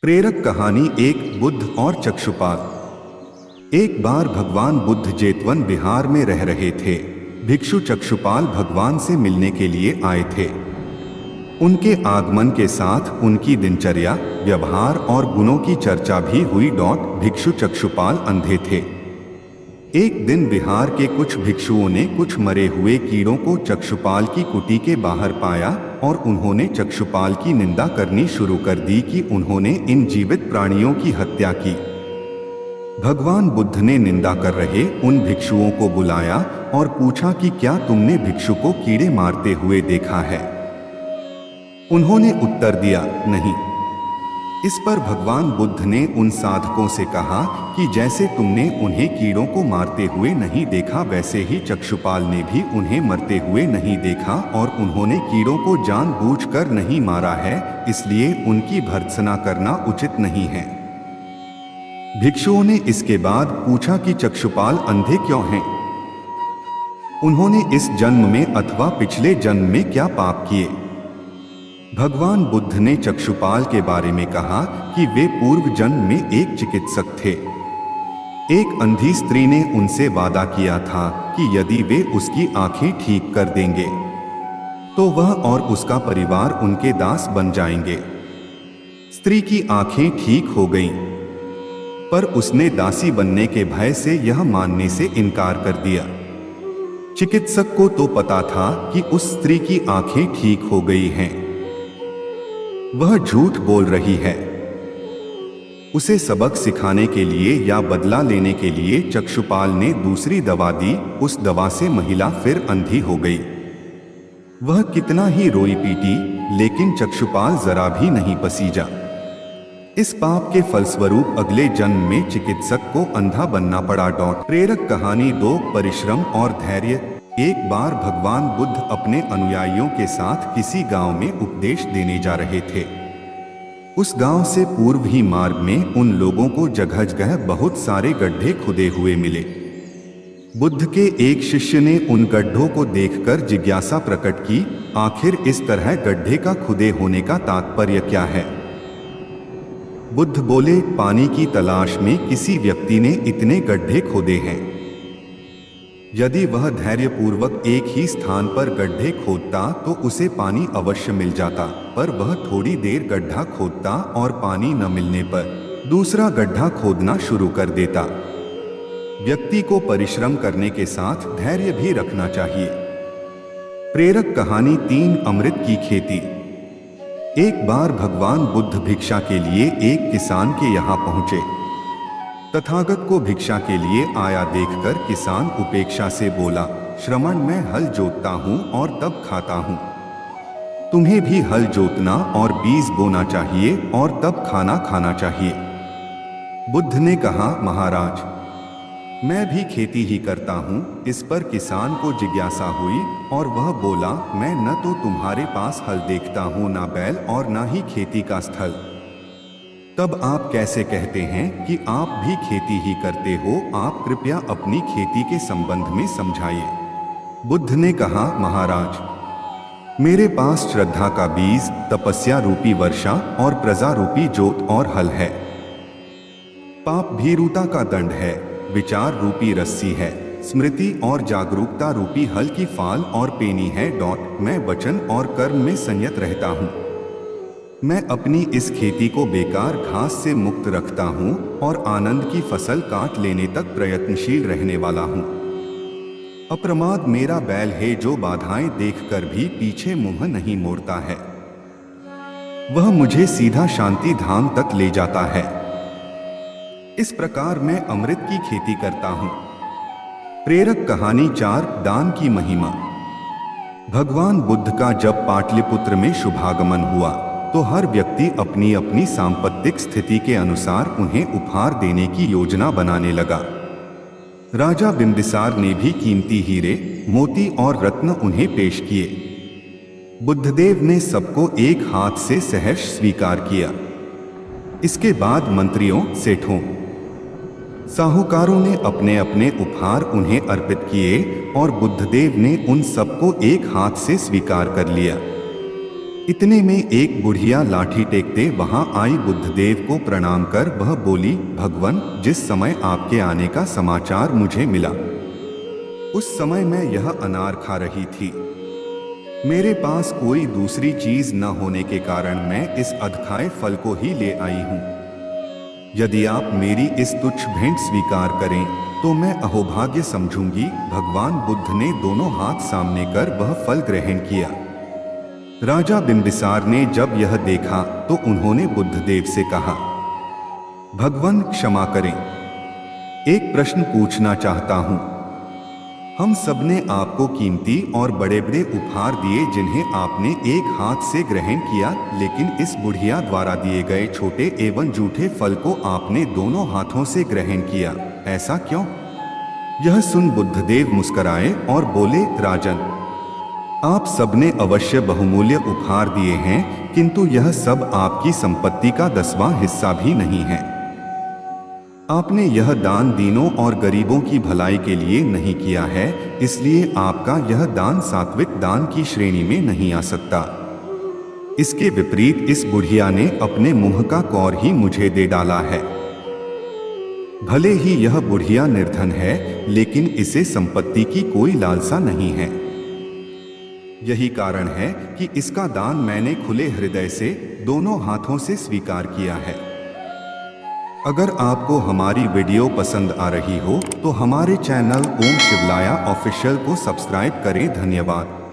प्रेरक कहानी एक बुद्ध और चक्षुपाल। एक बार भगवान बुद्ध जेतवन बिहार में रह रहे थे। भिक्षु चक्षुपाल भगवान से मिलने के लिए आए थे। उनके आगमन के साथ उनकी दिनचर्या, व्यवहार और गुणों की चर्चा भी हुई। भिक्षु चक्षुपाल अंधे थे। एक दिन बिहार के कुछ भिक्षुओं ने कुछ मरे हुए कीड़ों को चक्षुपाल की कुटी के बाहर पाया और उन्होंने चक्षुपाल की निंदा करनी शुरू कर दी कि उन्होंने इन जीवित प्राणियों की हत्या की। भगवान बुद्ध ने निंदा कर रहे उन भिक्षुओं को बुलाया और पूछा कि क्या तुमने भिक्षु को कीड़े मारते हुए देखा है? उन्होंने उत्तर दिया, नहीं। इस पर भगवान बुद्ध ने उन साधकों से कहा कि जैसे तुमने उन्हें कीड़ों को मारते हुए नहीं देखा, वैसे ही चक्षुपाल ने भी उन्हें मरते हुए नहीं देखा और उन्होंने कीड़ों को जानबूझकर नहीं मारा है, इसलिए उनकी भर्त्सना करना उचित नहीं है। भिक्षुओं ने इसके बाद पूछा कि चक्षुपाल अंधे क्यों हैं? उन्होंने इस जन्म में अथवा पिछले जन्म में क्या पाप किए? भगवान बुद्ध ने चक्षुपाल के बारे में कहा कि वे पूर्व जन्म में एक चिकित्सक थे। एक अंधी स्त्री ने उनसे वादा किया था कि यदि वे उसकी आंखें ठीक कर देंगे तो वह और उसका परिवार उनके दास बन जाएंगे। स्त्री की आंखें ठीक हो गईं, पर उसने दासी बनने के भय से यह मानने से इनकार कर दिया। चिकित्सक को तो पता था कि उस स्त्री की आंखें ठीक हो गई हैं, वह झूठ बोल रही है। उसे सबक सिखाने के लिए या बदला लेने के लिए चक्षुपाल ने दूसरी दवा दी। उस दवा से महिला फिर अंधी हो गई। वह कितना ही रोई पीटी, लेकिन चक्षुपाल जरा भी नहीं पसीजा। इस पाप के फलस्वरूप अगले जन्म में चिकित्सक को अंधा बनना पड़ा। प्रेरक कहानी 2, परिश्रम और धैर्य। एक बार भगवान बुद्ध अपने अनुयायियों के साथ किसी गांव में उपदेश देने जा रहे थे। उस गांव से पूर्व ही मार्ग में उन लोगों को जगह जगह बहुत सारे गड्ढे खुदे हुए मिले। बुद्ध के एक शिष्य ने उन गड्ढों को देखकर जिज्ञासा प्रकट की, आखिर इस तरह गड्ढे का खुदे होने का तात्पर्य क्या है? बुद्ध बोले, पानी की तलाश में किसी व्यक्ति ने इतने गड्ढे खोदे हैं। यदि वह धैर्यपूर्वक एक ही स्थान पर गड्ढे खोदता तो उसे पानी अवश्य मिल जाता, पर वह थोड़ी देर गड्ढा खोदता और पानी न मिलने पर दूसरा गड्ढा खोदना शुरू कर देता। व्यक्ति को परिश्रम करने के साथ धैर्य भी रखना चाहिए। प्रेरक कहानी 3, अमृत की खेती। एक बार भगवान बुद्ध भिक्षा के लिए एक किसान के यहाँ पहुंचे। तथागत को भिक्षा के लिए आया देखकर किसान उपेक्षा से बोला, श्रमण, मैं हल जोतता हूँ और तब खाता हूँ। तुम्हें भी हल जोतना और बीज बोना चाहिए और तब खाना खाना चाहिए। बुद्ध ने कहा, महाराज, मैं भी खेती ही करता हूँ। इस पर किसान को जिज्ञासा हुई और वह बोला, मैं न तो तुम्हारे पास हल देखता हूँ, ना बैल और ना ही खेती का स्थल। तब आप कैसे कहते हैं कि आप भी खेती ही करते हो? आप कृपया अपनी खेती के संबंध में समझाइए। बुद्ध ने कहा, महाराज, मेरे पास श्रद्धा का बीज, तपस्या रूपी वर्षा और प्रजा रूपी जोत और हल है। पाप भीरुता का दंड है, विचार रूपी रस्सी है, स्मृति और जागरूकता रूपी हल की फाल और पेनी है। मैं वचन और कर्म में संयत रहता हूँ। मैं अपनी इस खेती को बेकार घास से मुक्त रखता हूँ और आनंद की फसल काट लेने तक प्रयत्नशील रहने वाला हूँ। अप्रमाद मेरा बैल है जो बाधाएं देखकर भी पीछे मुंह नहीं मोड़ता है। वह मुझे सीधा शांति धाम तक ले जाता है। इस प्रकार मैं अमृत की खेती करता हूँ। प्रेरक कहानी 4, दान की महिमा। भगवान बुद्ध का जब पाटलिपुत्र में शुभागमन हुआ तो हर व्यक्ति अपनी अपनी सांपत्तिक स्थिति के अनुसार उन्हें उपहार देने की योजना बनाने लगा। राजा बिंबिसार ने भी कीमती हीरे, मोती और रत्न उन्हें पेश किए। बुद्धदेव ने सबको एक हाथ से सहर्ष स्वीकार किया। इसके बाद मंत्रियों, सेठों, साहूकारों ने अपने अपने उपहार उन्हें अर्पित किए और बुद्धदेव ने उन सबको एक हाथ से स्वीकार कर लिया। इतने में एक बुढ़िया लाठी टेकते वहां आई बुद्धदेव को प्रणाम कर वह बोली, भगवन, जिस समय आपके आने का समाचार मुझे मिला उस समय मैं यह अनार खा रही थी। मेरे पास कोई दूसरी चीज न होने के कारण मैं इस अधखाए फल को ही ले आई हूं। यदि आप मेरी इस तुच्छ भेंट स्वीकार करें तो मैं अहोभाग्य समझूंगी। भगवान बुद्ध ने दोनों हाथ सामने कर वह फल ग्रहण किया। राजा बिंबिसार ने जब यह देखा तो उन्होंने बुद्धदेव से कहा, भगवान क्षमा करें, एक प्रश्न पूछना चाहता हूं। हम सबने आपको कीमती और बड़े बड़े उपहार दिए जिन्हें आपने एक हाथ से ग्रहण किया, लेकिन इस बुढ़िया द्वारा दिए गए छोटे एवं जूठे फल को आपने दोनों हाथों से ग्रहण किया, ऐसा क्यों? यह सुन बुद्धदेव मुस्कुराए और बोले, राजन, आप सबने अवश्य बहुमूल्य उपहार दिए हैं, किंतु यह सब आपकी संपत्ति का 10वां हिस्सा भी नहीं है। आपने यह दान दीनों और गरीबों की भलाई के लिए नहीं किया है, इसलिए आपका यह दान सात्विक दान की श्रेणी में नहीं आ सकता। इसके विपरीत इस बुढ़िया ने अपने मुंह का कौर ही मुझे दे डाला है। भले ही यह बुढ़िया निर्धन है, लेकिन इसे संपत्ति की कोई लालसा नहीं है। यही कारण है कि इसका दान मैंने खुले हृदय से दोनों हाथों से स्वीकार किया है। अगर आपको हमारी वीडियो पसंद आ रही हो तो हमारे चैनल ओम शिवलाया ऑफिशियल को सब्सक्राइब करें। धन्यवाद।